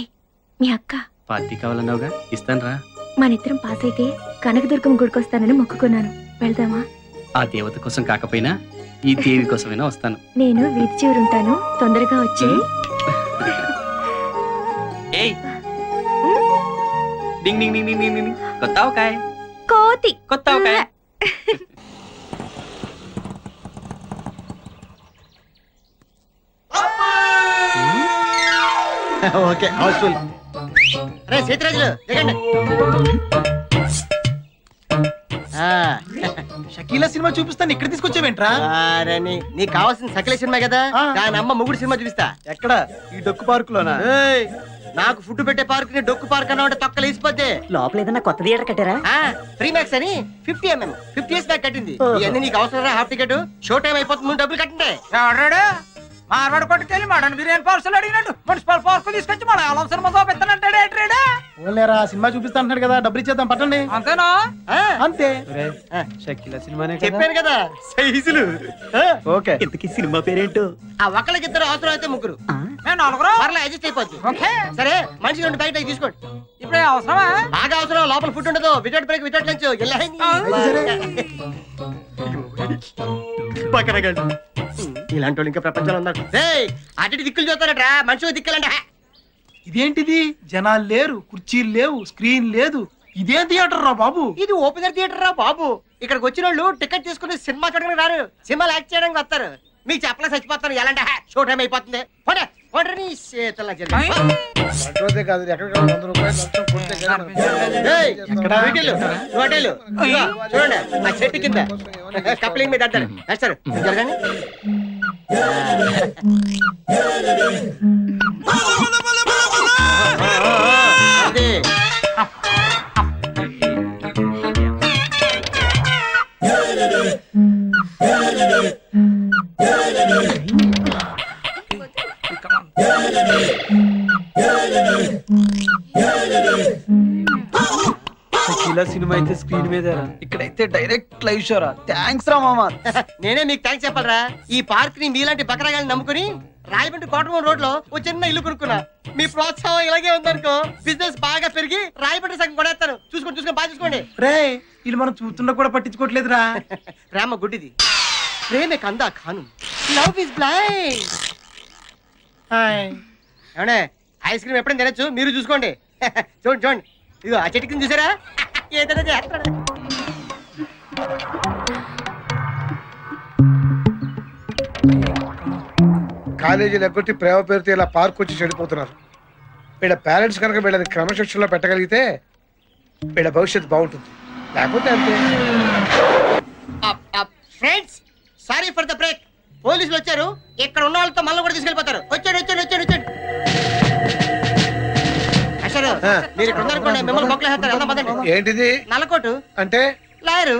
మీ అక్క పార్టీ కావాలన్నావుగా ఇస్తాను రా. మనిద్దరం పాస్ అయితే కనకదుర్గం గుడికొస్తానని మొక్కుకున్నాను. వెళ్దామా? ఆ దేవత కోసం కాకపోయినా ఈ దేవి కోసమైనా వస్తాను. నేను వీధి చివరుంటాను తొందరగా వచ్చి. ఏయ్ డింగ్ డింగ్ డింగ్ డింగ్ డింగ్ డింగ్. కొత్త ఆవకాయ కోతి కొత్త ఆవకాయ. Okay Housefull. అరే సీతరాజులు దిగండి. షకీలా సినిమా చూపిస్తాను ఇక్కడ తీసుకొచ్చావేంట్రా? నీకు కావాల్సిన సకల సినిమా కదా దాని అమ్మ మొగుడు సినిమా చూపిస్తా. ఎక్కడ? ఈ డొక్కు పార్క్ లోనా? నాకు ఫుడ్ పెట్టే పార్క్ ని డొక్కు పార్క్ అన్నా తొక్కలు వేసిపోతే లోపల ఏదన్నా కొత్త థియేటర్ కట్టారా? ఫ్రీ మ్యాక్స్ అని 50 years బ్యాక్ కట్టింది. ఇవన్నీ నీకు అవసరం హాఫ్ టికెట్ షో టైం అయిపోతుంది ముందు డబ్బులు కట్టండి. మార్వాడు కొట్టుకెళ్ళి మటన్ బిర్యానీ పార్సల్ అడిగినట్టు మున్సిపల్ పార్క్ తీసుకొచ్చి మన అవసరం ఓన్లేరా సినిమా చూపిస్తా అంటున్నాడు కదా డబ్బులు ఇచ్చేద్దాం పట్టండి. అంతేనా? అంతే. షకీలా సినిమానే చెప్పాను కదా సైజులు. ఓకే ఇంతకీ సినిమా పేరేంటో? ఆ ఒక్కళ్ళకి ఇద్దరు అవసరం అయితే ముగ్గురు పర్లే అడ్జస్ట్ అయిపోద్ది. సరే మనిషి 2 బయట తీసుకోండి. ఇప్పుడే అవసరమా? బాగా అవసరం. లోపల ఫుడ్ ఉండదు. Without break without lunch. ఇలాంటి వాళ్ళు ఇంకా ప్రపంచంలో ఉన్నారు. అటు దిక్కులు చూస్తారట్రా మనుషులు దిక్కులంట. ఇదేంటిది? జనాలు లేరు, కుర్చీలు లేవు, స్క్రీన్ లేదు. ఇదేం థియేటర్ రా బాబు? ఇది ఓపెనర్ థియేటర్ రా బాబు. ఇక్కడికి వచ్చిన వాళ్ళు టికెట్ తీసుకుని సినిమా చూడడానికి రారు, సినిమాలు యాక్ట్ చేయడానికి వస్తారు. మీకు చెప్పలే చచ్చిపోతాను. ఎలాంటి షో టైం అయిపోతుంది. చూడండి ఆ చెట్టు కింద కప్లింగ్ మీద అంటారు. వేస్తారు జరగండి. షకీలా సినిమా అయితే స్క్రీన్ మీద, ఇక్కడైతే డైరెక్ట్ లైవ్ షో రా. థ్యాంక్స్ రా మామా. నేనే మీకు థ్యాంక్స్ చెప్పాలరా. ఈ పార్క్ ని మీలాంటి బకరాగాల్ని నమ్ముకుని రాయమండ్రి కోటమూరు రోడ్ లో ఓ చిన్న ఇల్లు కొనుక్కున్నా. మీ ప్రోత్సాహం ఇలాగే ఉందనుకో బిజినెస్ బాగా పెరిగి రాయమండ్రి సగం కొనేస్తాను. చూసుకొని బాగా చూసుకోండి. రే వీళ్ళు మనం చూస్తున్నా కూడా పట్టించుకోవట్లేదురా. ప్రేమ గుడ్డిది, ప్రేమే కందా ఖాను. Love is blind. ఏమండే ఐస్ క్రీమ్ ఎప్పుడైనా తినచ్చు, మీరు చూసుకోండి. చూడండి చూడండి ఇదిగో ఆ చెట్టు కింద చూసారా ఏదైనా చేస్తాడు. కాలేజీలు ఎగ్గొట్టి ప్రేమ పేరుతో ఇలా పార్క్ వచ్చి చెడిపోతున్నారు. వీళ్ళ పేరెంట్స్ కనుక వీళ్ళని క్రమశిక్షణలో పెట్టగలిగితే వీళ్ళ భవిష్యత్తు బాగుంటుంది, లేకపోతే అంతే. Friends, sorry for the break. పోలీసులు వచ్చారు, ఇక్కడ ఉన్న వాళ్ళతో మళ్ళీ కూడా తీసుకెళ్ళిపోతారు. వచ్చాడు. అసలు మీరు ఇక్కడ ఉన్నారనుకోండి, మిమ్మల్ని బొక్కలేస్తారు. వెళ్దాం పదండి. ఏంటిది నల్లకోటు అంటే? లాయరు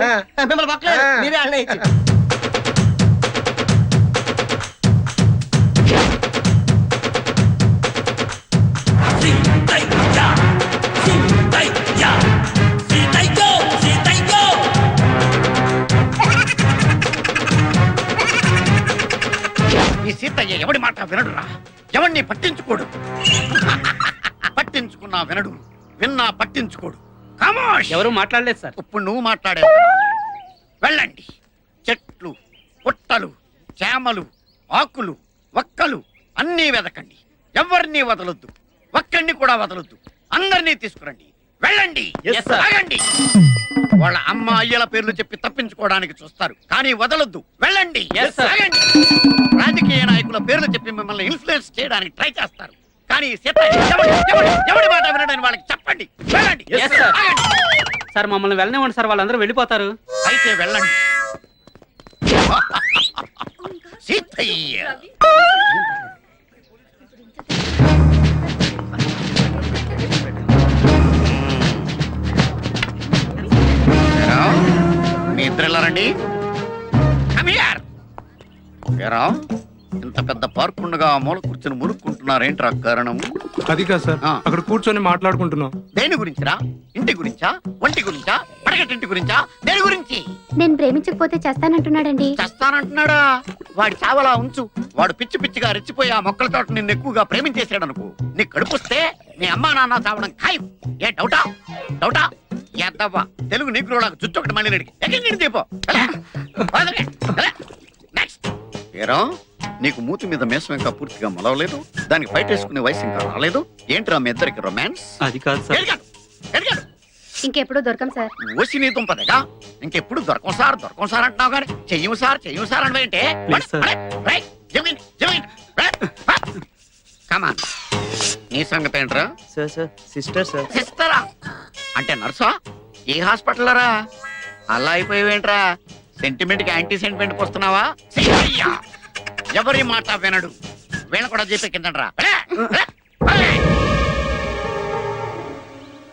మిమ్మల్ని బొక్కలేదు, మీరే అన్న. ఈ సీతయ్య ఎవడి మాట వినడురా, ఎవడిని పట్టించుకోడు. పట్టించుకున్నా వినడు, విన్నా పట్టించుకోడు. ఎవరు మాట్లాడలేదు సార్. ఇప్పుడు నువ్వు మాట్లాడావు. వెళ్ళండి, చెట్లు, పుట్టలు, చేమలు, ఆకులు, ఒక్కలు అన్నీ వెదకండి. ఎవరిని వదలొద్దు, ఒక్కడిని కూడా వదలొద్దు. అందరినీ తీసుకురండి. వెళ్ళండి, ఆగండి. వాళ్ళ అమ్మ అయ్యల పేర్లు చెప్పి తప్పించుకోవడానికి చూస్తారు, కానీ వదలొద్దు. వెళ్ళండి, ఆగండి. రాజకీయ నాయకుల పేర్లు చెప్పి మిమ్మల్ని ఇన్ఫ్లుయెన్స్ చేయడానికి ట్రై చేస్తారు, కానీ ఎవడి మాట వినడని వాళ్ళకి చెప్పండి. వెళ్ళండి, ఆగండి. సార్ మమ్మల్ని వెళ్ళనివ్వండి సార్, వాళ్ళందరూ వెళ్ళిపోతారు. అయితే వెళ్ళండి. సీతయ్య మీ ఇద్దరు వెళ్ళారండి. ఇంత పెద్ద పార్క్ ఉండగా మూల కూర్చొని మురుక్కుంటున్నారేంట్రా కారణం? అది కాదు సార్, అక్కడ కూర్చొని మాట్లాడుకుంటున్నాం. దేని గురించిరా? ఇంటి గురించా, ఒంటి గురించా, పడగటింటి గురించా, దేని గురించి? నేను ప్రేమించకపోతే చేస్తానంటున్నాడండి. చస్తానంటున్నాడా? వాడి చావలా ఉంచు. వాడు పిచ్చి పిచ్చిగా రెచ్చిపోయి ఆ మొక్కల తోట నిన్ను ఎక్కువగా ప్రేమించేసాడు అనుకో, నీ కడుపుస్తే నీ అమ్మా నాన్న చావడం ఖాయం. ఏ డౌటా ఎద్దవ్వా తెలుగు నీకులాగా జుట్టు ఒకటి మళ్ళీ నడికి ఎక్కడ దీపో. నెక్స్ట్ ఏరా, నీకు మూతి మీద మేసం ఇంకా పూర్తిగా మొలవలేదు, దానికి బయట వేసుకునే వయసు ఇంకా రాలేదు. ఏంట్రా మీ ఇద్దరికి రొమాన్స్? అది కాదు సార్. ఇంకెప్పుడు దొరకం సార్. ఓసి నీ దుంపదేగా, ఇంకెప్పుడు దొరకం సార్ అంటున్నావు కానీ చెయ్యం సార్ అంటే కమాన్. నీ సంగతి ఏంట్రా? సిస్టరా అంటే నర్సా? ఏ హాస్పిటల్ రా? అలా అయిపోయావేంట్రా? సెంటిమెంట్ కి యాంటీ సెంటిమెంట్ వస్తున్నావా? ఎవరి మాట వినడు, వీళ్ళ కూడా చెప్పే కింద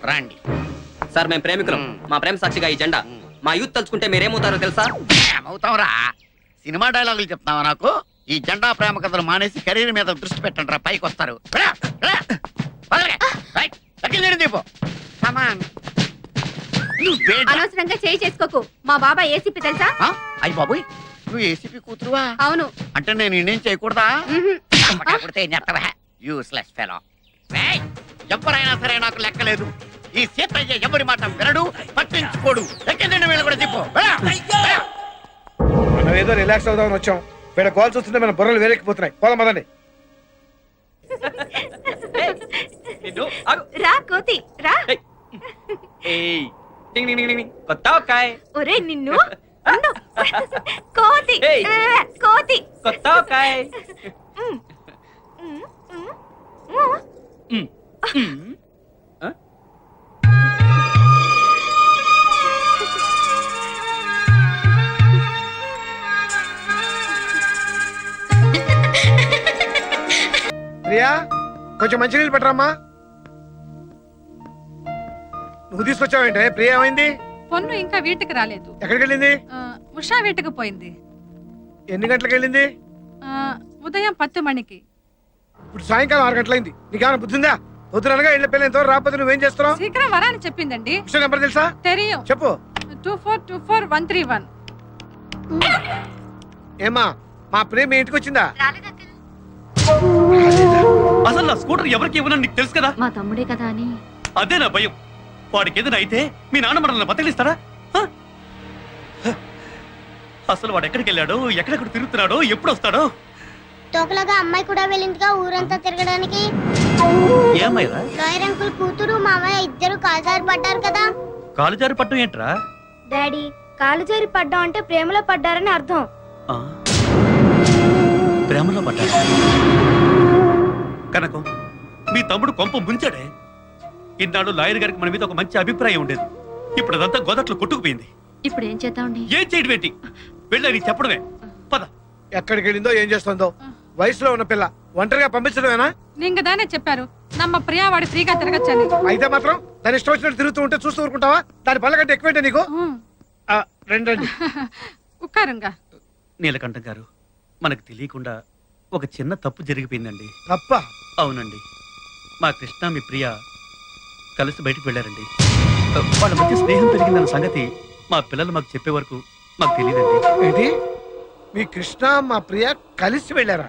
రండి. సార్ మేము ప్రేమికులం, మా ప్రేమ సాక్షిగా ఈ జెండా. మా యూత్ తలుచుకుంటే మీరేమవుతారో తెలుసా? ఏమవుతావురా? సినిమా డైలాగులు చెప్తున్నావా నాకు? ఈ జెండా ప్రేమ కథలు మానేసి కెరీర్ మీద దృష్టి పెట్టండి రా, పైకి వస్తారు. దీపో అనవసరంగా చేయి చేసుకోకు. మా బాబా ఏసీపీ తెలుసా? అయ్యి బాబోయ్, నువ్వు ఏసీపీ కూతురువా? అవును. అంటే నేను ఇండియన్ చేయకూడదా? Useless fellow. ఎవరైనా సరే నాకు లెక్కలేదు. ఈ సీతయ్య ఎవరి మాట వినడు, పట్టించుకోడు. ఎక్కండి వీళ్ళు కూడా చెప్పు. మనం ఏదో రిలాక్స్ అవుదామని వచ్చాం, వీళ్ళ కాల్ చూస్తుంటే మన బుర్రలు వేరెక్కిపోతున్నాయి. పోదాం పదండి. రా కోతి రా. కొత్త ఒక్కాయ్. ఒరే నిన్ను ఉండు. కోతి కోతి కొత్త ఒక్కాయ్. ప్రియా, కొంచెం మంచినీళ్ళు పెట్టరమ్మా. నువ్వు తీసుకొచ్చావేంటే? ప్రియ ఏమైంది? పొన్ను ఇంకా వీటికి రాలేదు. ఎక్కడికి వెళ్ళింది? ఉషా వీటికి పోయింది. ఎన్ని గంటలకు వెళ్ళింది? ఉదయం 10 మణికి. ఇప్పుడు సాయంకాలం 6 గంటలైంది. నీకేమైనా బుద్ధి ఉందా? వద్దునగా ఇళ్ళ పిల్లలు ఎంతవరకు రాకపోతే నువ్వేం చేస్తున్నావు? శీఘ్రం వరాని చెప్పిందండి. ఉషా నెంబర్ తెలుసా? తెలియం. చెప్పు. 2424-131. ఏమా, మా ప్రియ మీ ఇంటికి వచ్చిందా? అసలు నా స్కూటర్ ఎవరికి ఇవ్వనని నీకు తెలుసు కదా? మా తమ్ముడే కదా అని. అదే నా భయం. వాడికి ఏదైనా అయితే మీ నాన్న మనల్ని బతికిస్తారా? అసలు వాడు ఎక్కడికి వెళ్ళాడో, ఎక్కడెక్కడ తిరుగుతున్నాడో, ఎప్పుడు వస్తాడో? తోకలాగా అమ్మాయి కూడా వెళ్ళిందిగా ఊరంతా తిరగడానికి. ఏమైనా లాయర్ అంకుల్ కూతురు మామయ్య ఇద్దరు కాజారి పడ్డారు కదా. కాలు జారి పట్టం ఏంట్రా? డాడీ, కాలు జారి పడ్డం అంటే ప్రేమలో పడ్డారని అర్థం. ప్రేమలో పడ్డా కనకం, మీ తమ్ముడు కొంప ముంచాడే. ఇన్నాడు లాయర్ గారికి మన మీద ఒక మంచి అభిప్రాయం ఉండేది. ఇప్పుడు అదంతా గోదట్లో కొట్టుకుపోయింది. ఇప్పుడు ఏం చేద్దామండి? ఏం చేయడం ఏంటి? వెళ్ళని చెప్పడమే. పద. ఎక్కడికి వెళ్ళిందో ఏం చేస్తుందో. వయసులో ఉన్న పిల్ల ఒంటరిగా పంపించడమేనా? నీకు దానే చెప్పారు నమ్మ ప్రియా వాడి ఫ్రీగా తిరగచ్చని. అయితే మాత్రం దాని ఇష్టం వచ్చినట్టు తిరుగుతూ ఉంటే చూస్తూ ఊరుకుంటావా? దాని పళ్ళ కంటే ఎక్కువేంటే నీకు? రండి. ఉక్కారంగా నీలకంఠం గారు, మనకు తెలియకుండా ఒక చిన్న తప్పు జరిగిపోయిందండి. తప్ప? అవునండి. మా కృష్ణ మీ ప్రియ కలిసి బయటికి వెళ్ళారండి. వాళ్ళ మధ్య స్నేహం పెరిగిందన్న సంగతి మా పిల్లలు మాకు చెప్పే వరకు మాకు తెలియదండి. ఏంటి? మీ కృష్ణ మా ప్రియ కలిసి వెళ్ళారా?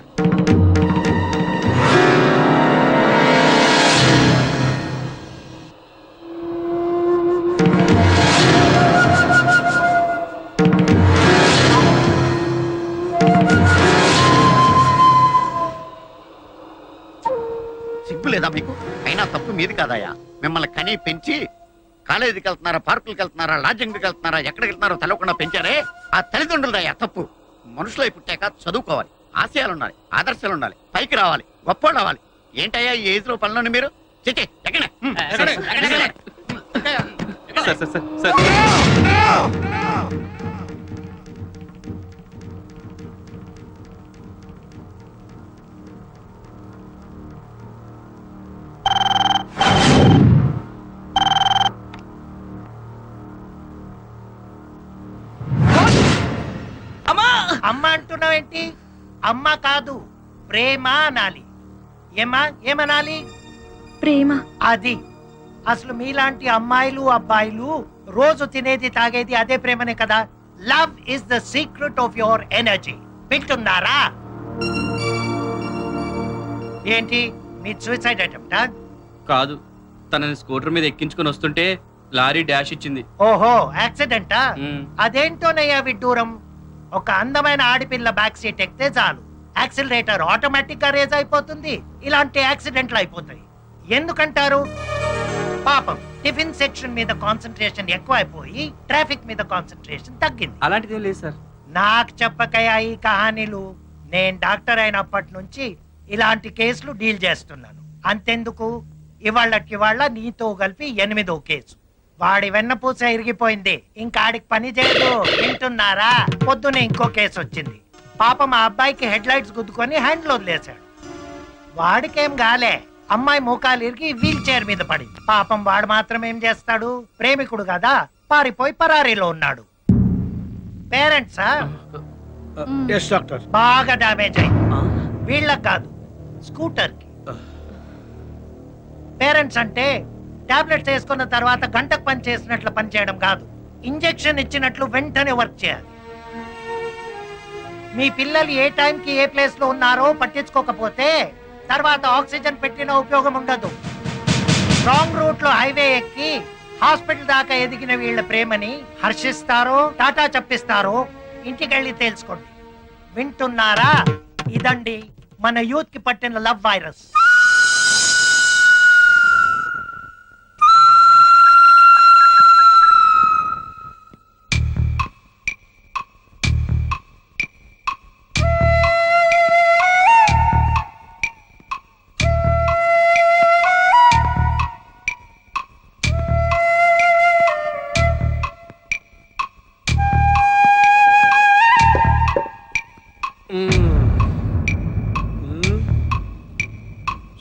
సిగ్గు లేదా మీకు? అయినా తప్పు మీది కాదయ్యా. మిమ్మల్ని కని పెంచి కాలేజీకి వెళ్తున్నారా, పార్కులకు వెళ్తున్నారా, లాడ్జింగ్కి వెళ్తున్నారా, ఎక్కడికి వెళ్తున్నారో తెలవకుండా పెంచారే ఆ తల్లిదండ్రులదయ్యా తప్పు. మనుషులై పుట్టాక చదువుకోవాలి, ఆశయాలు ఉండాలి, ఆదర్శాలు ఉండాలి, పైకి రావాలి, గొప్పోళ్ళు అవ్వాలి. ఏంటయ్యా ఈ ఏజ్ లో పనులను మీరు? చిట్టి ఎక్కడే అమ్మ అంటున్నావేంటి? అమ్మ కాదు, ప్రేమ అనాలి. ఏమనాలి? ప్రేమ. అది అసలు మీలాంటి అమ్మాయిలు అబ్బాయిలు రోజు తినేది తాగేది అదే ప్రేమనే కదా. Love is the secret of your energy. వింటున్నారా? ఏంటి మీ సూసైడ్ అటెంప్టా? కాదు, తనని స్కూటర్ మీద ఎక్కించుకొని వస్తుంటే లారీ డాష్ ఇచ్చింది. ఓహో, యాక్సిడెంటా? అదేంటోనయ్యా విడ్డూరం. ఒక అందమైన ఆడపిల్ల బ్యాక్ సీట్ ఎక్కితే చాలు యాక్సిలరేటర్ ఆటోమేటిక్ గా రేజ్ అయిపోతుంది. ఇలాంటి యాక్సిడెంట్లు అయిపోతాయి. ఎందుకంటారు? పాపం టిఫిన్ సెక్షన్ మీద కాన్సన్ట్రేషన్ ఎక్కువ అయిపోయి ట్రాఫిక్ మీద కాన్సన్ట్రేషన్ తగ్గింది. అలాంటిదేం లేదు సార్. నాకు చెప్పకయా ఈ కహానీలు. నేను డాక్టర్ అయినప్పటి నుంచి ఇలాంటి కేసులు డీల్ చేస్తున్నాను. అంతెందుకు, ఇవాళ్ళ నీతో కలిపి 8వ కేసు. వాడి వెన్నపూస ఇరిగిపోయింది, ఇంకాడికి పని చేయదు. వింటున్నారా? పొద్దునే ఇంకో కేసు వచ్చింది. పాపం ఆ అబ్బాయికి హెడ్ లైట్స్ గుద్దుకొని హ్యాండ్లో వదిలేశాడు. వాడికేం గాలే, అమ్మాయి మోకాలు ఇరిగి వీల్ చైర్ మీద పడింది. పాపం వాడు మాత్రం ఏం చేస్తాడు? ప్రేమికుడు కదా, పారిపోయి పరారీలో ఉన్నాడు. పేరెంట్సా బాగా డామేజ్ అయింది. వీళ్ళకి కాదు, స్కూటర్ కి. పేరెంట్స్ అంటే టాబ్లెట్స్ వేసుకున్న తర్వాత గంటకు పని చేసినట్లు పని చేయడం కాదు, ఇంజెక్షన్ ఇచ్చినట్లు వెంటనే వర్క్ చేయాలి. మీ పిల్లలు ఏ టైంకి ఏ ప్లేస్ లో ఉన్నారో పట్టించుకోకపోతే తర్వాత ఆక్సిజన్ పెట్టిన ఉపయోగం ఉండదు. రాంగ్ రూట్ లో హైవే ఎక్కి హాస్పిటల్ దాకా ఎదిగిన వీళ్ళ ప్రేమని హర్షిస్తారో టాటా చెప్పిస్తారో ఇంటికెళ్ళి తెలుసుకోండి. వింటున్నారా? ఇదండి మన యూత్ కి పట్టిన లవ్ వైరస్.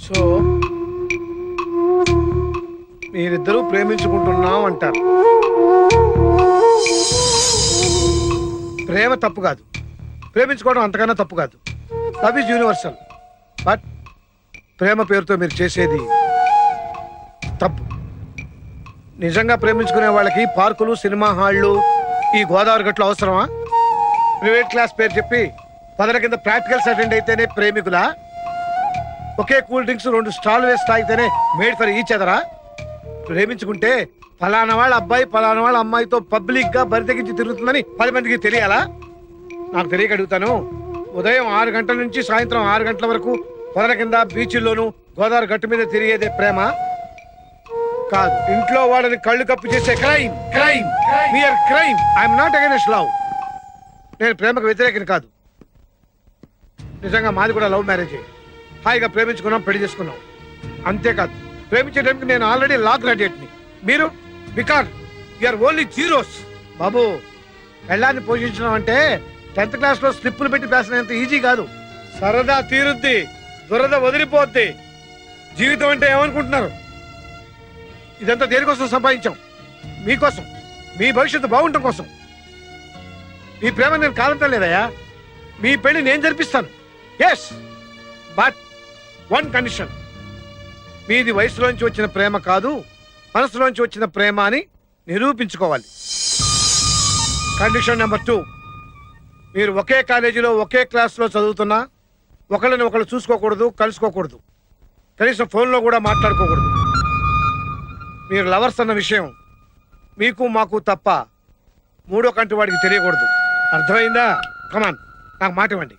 సో మీరిద్దరూ ప్రేమించుకుంటున్నాం అంటారు. ప్రేమ తప్పు కాదు, ప్రేమించుకోవడం అంతకన్నా తప్పు కాదు. Love is universal. బట్ ప్రేమ పేరుతో మీరు చేసేది తప్పు. నిజంగా ప్రేమించుకునే వాళ్ళకి పార్కులు, సినిమా హాళ్ళు, ఈ గోదావరి గట్లు అవసరమా? ప్రైవేట్ క్లాస్ పేరు చెప్పి 10 కింద ప్రాక్టికల్స్ అటెండ్ అయితేనే ప్రేమికులా? ఒకే కూల్ డ్రింక్స్ 2 స్టాల్ వేసి తాగితేనే మేడ్ ఫర్ ఈచ్ అదరా? ప్రేమించుకుంటే ఫలానా వాళ్ళ అబ్బాయి ఫలానా వాళ్ళ అమ్మాయితో పబ్లిక్ గా బరి తెగించి తిరుగుతుందని 10 మందికి తెలియాలా? నాకు తెలియక అడుగుతాను. ఉదయం 6 గంటల నుంచి సాయంత్రం 6 గంటల వరకు పొదల కింద బీచ్ల్లోనూ గోదావరి గట్టు మీద తిరిగేదే ప్రేమ కాదు. ఇంట్లో వాళ్ళని కళ్ళు కప్పు చేసే crime. Crime mere crime. I'm not against love. నేను ప్రేమకు వ్యతిరేకం కాదు. నిజంగా మాది కూడా లవ్ మ్యారేజే. హాయిగా ప్రేమించుకున్నాం, పెళ్లి చేసుకున్నాం. అంతేకాదు ప్రేమించే టైంకి నేను ఆల్రెడీ లా గ్రాడ్యుయేట్ని. మీరు బికాస్ యూఆర్ ఓన్లీ జీరోస్. బాబు పెళ్ళాన్ని పోషించడం అంటే 10th క్లాస్లో స్లిప్పులు పెట్టి పేసినంత ఈజీ కాదు. సరదా తీరుద్ది, దురద వదిలిపోద్ది. జీవితం అంటే ఏమనుకుంటున్నారు? ఇదంతా దేనికోసం సంపాదించాం? మీకోసం, మీ భవిష్యత్తు బాగుండటం కోసం. మీ ప్రేమ నేను కాదంటం లేదయ్యా. మీ పెళ్లి నేను జరిపిస్తాను. Yes, but one condition. మీది వయసులోంచి వచ్చిన ప్రేమ కాదు, మనసులోంచి వచ్చిన ప్రేమ అని నిరూపించుకోవాలి. కండిషన్ నెంబర్ 2, మీరు ఒకే కాలేజీలో ఒకే క్లాస్లో చదువుతున్నా ఒకళ్ళని ఒకళ్ళు చూసుకోకూడదు, కలుసుకోకూడదు, కనీసం ఫోన్లో కూడా మాట్లాడుకోకూడదు. మీరు లవర్స్ అన్న విషయం మీకు మాకు తప్ప మూడో కంటి వాడికి తెలియకూడదు. అర్థమైందా? కమాన్, నాకు మాట ఇవ్వండి.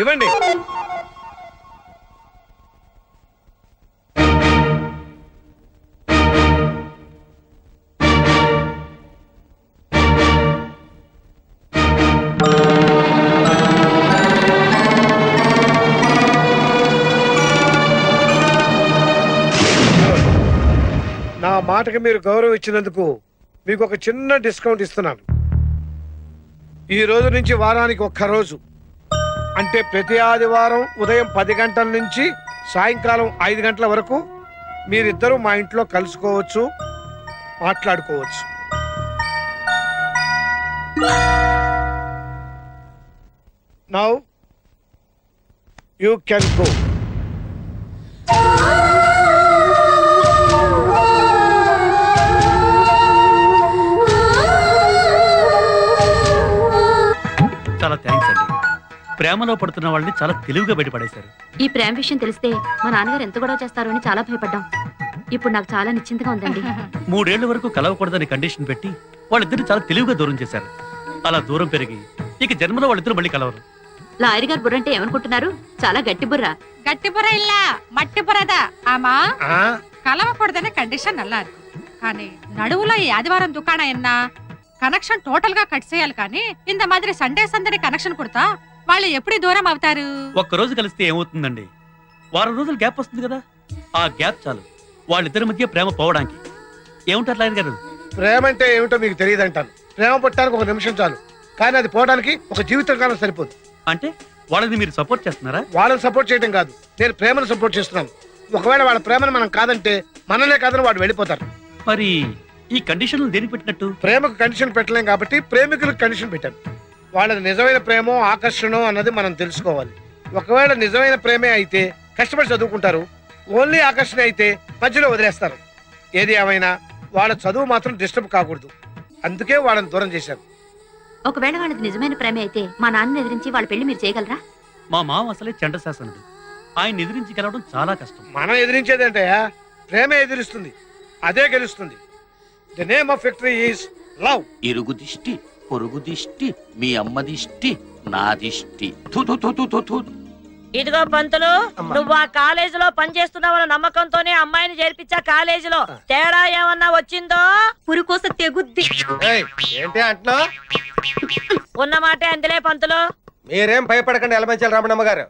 ఇవ్వండి. నా మాటకి మీరు గౌరవం ఇచ్చినందుకు మీకు ఒక చిన్న డిస్కౌంట్ ఇస్తున్నాను. ఈ రోజు నుంచి వారానికి ఒక్కరోజు, అంటే ప్రతి ఆదివారం ఉదయం 10 గంటల నుంచి సాయంకాలం 5 గంటల వరకు మీరిద్దరూ మా ఇంట్లో కలుసుకోవచ్చు, మాట్లాడుకోవచ్చు. Now you can go. చాలా థ్యాంక్స్ అండి. ప్రేమలో పడుతున్న వాళ్ళని చాలా తెలివిగా బయటపడేశారు. ఈ ప్రేమ విషయం తెలిస్తే మా నాన్నగారు ఎంత గొడవ చేస్తారో అని చాలా భయపడ్డాం. ఇప్పుడు నాకు చాలా నిశ్చింతగా ఉందండి. 3 ఏళ్ల వరకు కలవకూడదని కండిషన్ పెట్టి వాళ్ళిద్దరు చాలా తెలివిగా దూరం చేశారు. అలా దూరం పెరిగి ఇక జన్మలో వాళ్ళిద్దరు మళ్ళీ కలవరు. లాయర్ గారు బుర్ర అంటే ఏమనుకుంటున్నారు? చాలా గట్టి బుర్ర. గట్టి బుర్ర இல்ல మట్టి బుర్రదా ஆமா. கலவக்கூடாதுன்னு కండిషన్ நல்லா இருக்கு. కానీ నడువులో ఈ ఆదివారం దుకాణం என்ன కనెక్షన్ టోటల్ గా కట్ చేయాలి. కానీ ఇంత మాదిరి సండే సందడి కనెక్షన్ కొడతా వాళ్ళు ఎప్పుడు దూరం అవుతారు? ఒక్క రోజు కలిస్తే ఏమవుతుందండి? వారం రోజులు గ్యాప్ వస్తుంది కదా, ఆ గ్యాప్ చాలు వాళ్ళిద్దరి మధ్య ప్రేమ పోవడానికి. ఏముంటారు లాయర్ గారు? ప్రేమ అంటే ఏమిటో మీకు తెలియదంటాను. ప్రేమ పుట్టడానికి 1 నిమిషం చాలు, కానీ అది పోవడానికి ఒక జీవితకాలం సరిపోదు. అంటే వాళ్ళని మీరు సపోర్ట్ చేస్తున్నారా? వాళ్ళని సపోర్ట్ చేయడం కాదు, నేను ప్రేమను సపోర్ట్ చేస్తున్నాను. ఒకవేళ వాళ్ళ ప్రేమను మనం కాదంటే మనలే కాదని వాడు వెళ్ళిపోతారు. మరి ఈ కండిషన్లు దేనికి పెట్టినట్టు? ప్రేమకు కండిషన్ పెట్టలేం కాబట్టి ప్రేమికులకు కండిషన్ పెట్టాను. వాళ్ళది నిజమైన ప్రేమో ఆకర్షణో అన్నది మనం తెలుసుకోవాలి. ఒకవేళ నిజమైన ప్రేమే అయితే కష్టపడి చదువుకుంటారు, ఓన్లీ ఆకర్షణ అయితే మధ్యలో వదిలేస్తారు. ఏది ఏమైనా వాళ్ళ చదువు మాత్రం డిస్టర్బ్ కాకూడదు, అందుకే వాళ్ళని దూరం చేశారు. ఒకవేళ వాళ్ళది నిజమైన ప్రేమ అయితే మా నాన్న ఎదిరించి వాళ్ళ పెళ్లి మీరు చేయగలరా? మా మామ అసలే చండశాసనుడు, ఆయన ఎదిరించి గెలవడం చాలా కష్టం. మనం ఎదిరించేదంటే ప్రేమే ఎదిరిస్తుంది, అదే గెలుస్తుంది. The name of victory is love. ఇరుగు దిష్టి, పొరుగు దిష్టి, మీ అమ్మ దిష్టి, నా దిష్టి. ఇదిగో పంతులు, నువ్వు ఆ కాలేజీలో పనిచేస్తున్నావన్న నమ్మకంతోనే అమ్మాయిని చేర్పించా. కాలేజీలో తేడా ఏమన్నా వచ్చిందో పురుకోస తెగుద్ది. ఏంటి అంటున్నా? ఉన్న మాటే అందులే పంతులు. మీరేం భయపడకండి ఎలమంచాల రమణమ్మ గారు.